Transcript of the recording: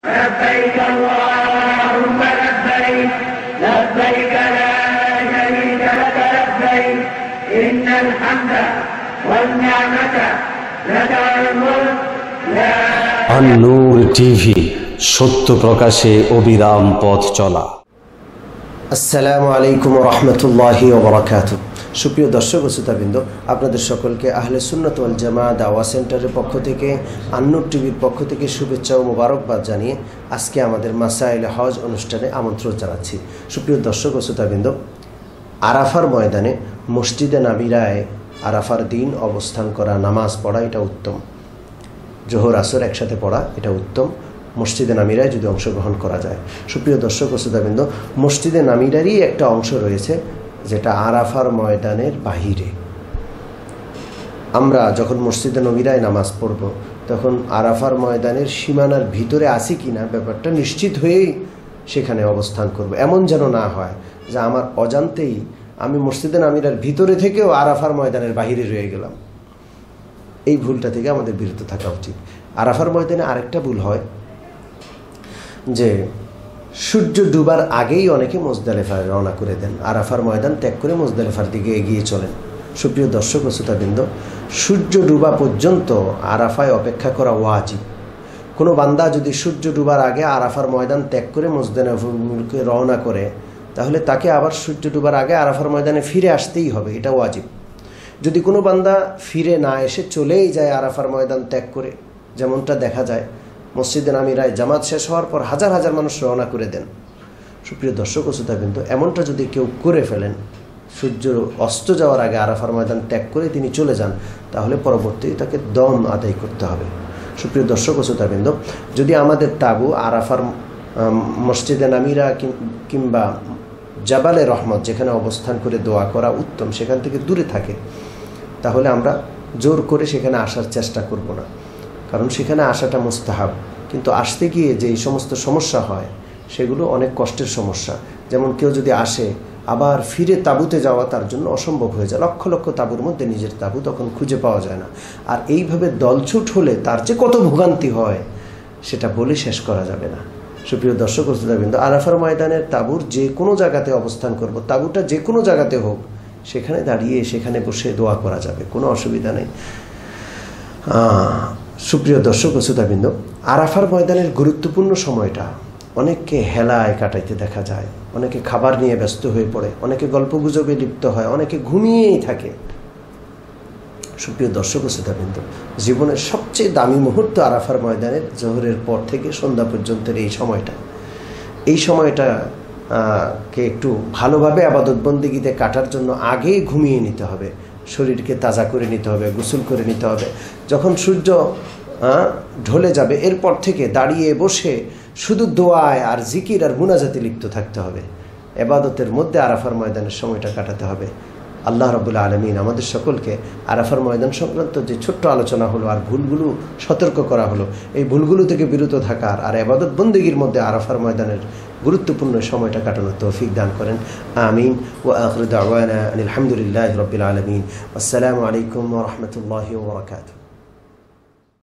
لبيك اللهم لبيك لبيك لا شريك لك لبيك إن الحمد والنعمة لك والملك لا আন-নূর TV, সত্য প্রকাশে অবিরাম পথ চলা। আসসালামু আলাইকুম ওয়া রাহমাতুল্লাহি ওয়া বারাকাতুহু। সুপ্রিয় দর্শক ও শ্রোতাবৃন্দ, আপনাদের সকলকে আহলে সুন্নাত ওয়াল জামাআত দাওয়া সেন্টারের পক্ষ থেকে, আন-নূর টিভির পক্ষ থেকে শুভেচ্ছা ও মোবারকবাদ জানিয়ে আজকে আমাদের মাসাইল হজ অনুষ্ঠানে আমন্ত্রণ জানাচ্ছি। সুপ্রিয় দর্শক ও শ্রোতাবৃন্দ, আরাফার ময়দানে মসজিদে নাবিরায় আরাফার দিন অবস্থান করা, নামাজ পড়া এটা উত্তম। জোহর আসর একসাথে পড়া এটা উত্তম, মসজিদে নামিরায় যদি অংশগ্রহণ করা যায়। সুপ্রিয় দর্শক ও শ্রোতাবৃন্দ, মসজিদে নামিরারই একটা অংশ রয়েছে যেটা আরাফার ময়দানের বাহিরে। আমরা যখন মসজিদে নবীরায় নামাজ পড়ব তখন আরাফার ময়দানের সীমানার ভিতরে আসি কিনা ব্যাপারটা নিশ্চিত হয়েই সেখানে অবস্থান করব। এমন যেন না হয় যে আমার অজান্তেই আমি মসজিদে নামিরার ভিতরে থেকেও আরাফার ময়দানের বাহিরে রয়ে গেলাম। এই ভুলটা থেকে আমাদের বিরত থাকা উচিত। আরাফার ময়দানে আরেকটা ভুল হয় যে সূর্য ডুবার আগেই অনেকে মুজদালিফায় রওনা করে দেন, আরাফার ময়দান ত্যাগ করে মুজদালিফার দিকে এগিয়ে চলেন। সুপ্রিয় দর্শক ও শ্রোতাবৃন্দ, সূর্য ডুবা পর্যন্ত আরাফায় অপেক্ষা করা ওয়াজিব। কোনো বান্দা যদি সূর্য ডুবার আগে আরাফার ময়দান ত্যাগ করে মুজদালিফাকে রওনা করে, তাহলে তাকে আবার সূর্য ডুবার আগে আরাফার ময়দানে ফিরে আসতেই হবে, এটা ওয়াজিব। যদি কোনো বান্দা ফিরে না এসে চলেই যায় আরাফার ময়দান ত্যাগ করে, যেমনটা দেখা যায় মসজিদে নামিরায় জামাত শেষ হওয়ার পর হাজার হাজার মানুষ রওনা করে দেন। সুপ্রিয় দর্শক ও শ্রোতাবৃন্দ, এমনটা যদি কেউ করে ফেলেন, সূর্য অস্ত যাওয়ার আগে আরাফার ময়দান ত্যাগ করে তিনি চলে যান, তাহলে পরবর্তীতে তাকে দম আদায় করতে হবে। সুপ্রিয় দর্শক ও শ্রোতাবৃন্দ, যদি আমাদের তাবু আরাফার মসজিদে নামিরা কিংবা জাবালে রহমত যেখানে অবস্থান করে দোয়া করা উত্তম, সেখান থেকে দূরে থাকে, তাহলে আমরা জোর করে সেখানে আসার চেষ্টা করব না, কারণ সেখানে আসাটা মুস্তাহাব। কিন্তু আসতে গিয়ে যে এই সমস্ত সমস্যা হয় সেগুলো অনেক কষ্টের সমস্যা। যেমন কেউ যদি আসে আবার ফিরে তাঁবুতে যাওয়া তার জন্য অসম্ভব হয়ে যায়। লক্ষ লক্ষ তাঁবুর মধ্যে নিজের তাঁবু তখন খুঁজে পাওয়া যায় না। আর এইভাবে দলছুট হলে তার যে কত ভোগান্তি হয় সেটা বলে শেষ করা যাবে না। সুপ্রিয় দর্শক ও শ্রোতাবৃন্দ, আরাফার ময়দানের তাঁবুর যে কোনো জায়গাতে অবস্থান করব, তাঁবুটা যে কোনো জায়গাতে হোক, সেখানে দাঁড়িয়ে সেখানে বসে দোয়া করা যাবে, কোনো অসুবিধা নেই। সুপ্রিয় দর্শক ও শ্রোতাবৃন্দ, আরাফার ময়দানের গুরুত্বপূর্ণ সময়টা অনেককে হেলায় কাটাইতে দেখা যায়। অনেকে খাবার নিয়ে ব্যস্ত হয়ে পড়ে, অনেকে গল্পগুজবে লিপ্ত হয়, অনেকে ঘুমিয়েই থাকে। সুপ্রিয় দর্শক ও শ্রোতাবৃন্দ, জীবনের সবচেয়ে দামি মুহূর্ত আরাফার ময়দানের জোহরের পর থেকে সন্ধ্যা পর্যন্তের এই সময়টাকে একটু ভালোভাবে ইবাদত বন্দেগীতে কাটার জন্য আগেই ঘুমিয়ে নিতে হবে, শরীরকে তাজা করে নিতে হবে, গোসল করে নিতে হবে। যখন সূর্য ঢলে যাবে এরপর থেকে দাঁড়িয়ে বসে শুধু দোয়ায় আর জিকির আর মুনাজাতে লিপ্ত থাকতে হবে। ইবাদতের মধ্যে আরাফার ময়দানের সময়টা কাটাতে হবে। আল্লাহ রাব্বুল আলামিন আমাদের সকলকে আরাফার ময়দান সংক্রান্ত যে ছোট্ট আলোচনা হলো আর ভুলগুলো সতর্ক করা হলো, এই ভুলগুলো থেকে বিরত থাকার আর ইবাদত বন্দেগীর মধ্যে আরাফার ময়দানের গুরুত্বপূর্ণ সময়টা কাটানোর তৌফিক দান করেন। আমিন। ওয়া আখিরু দাওয়ানা আলহামদুলিল্লাহি রাব্বিল আলামিন। আসসালামু আলাইকুম ওয়া রাহমাতুল্লাহি ওয়া বারাকাতুহু।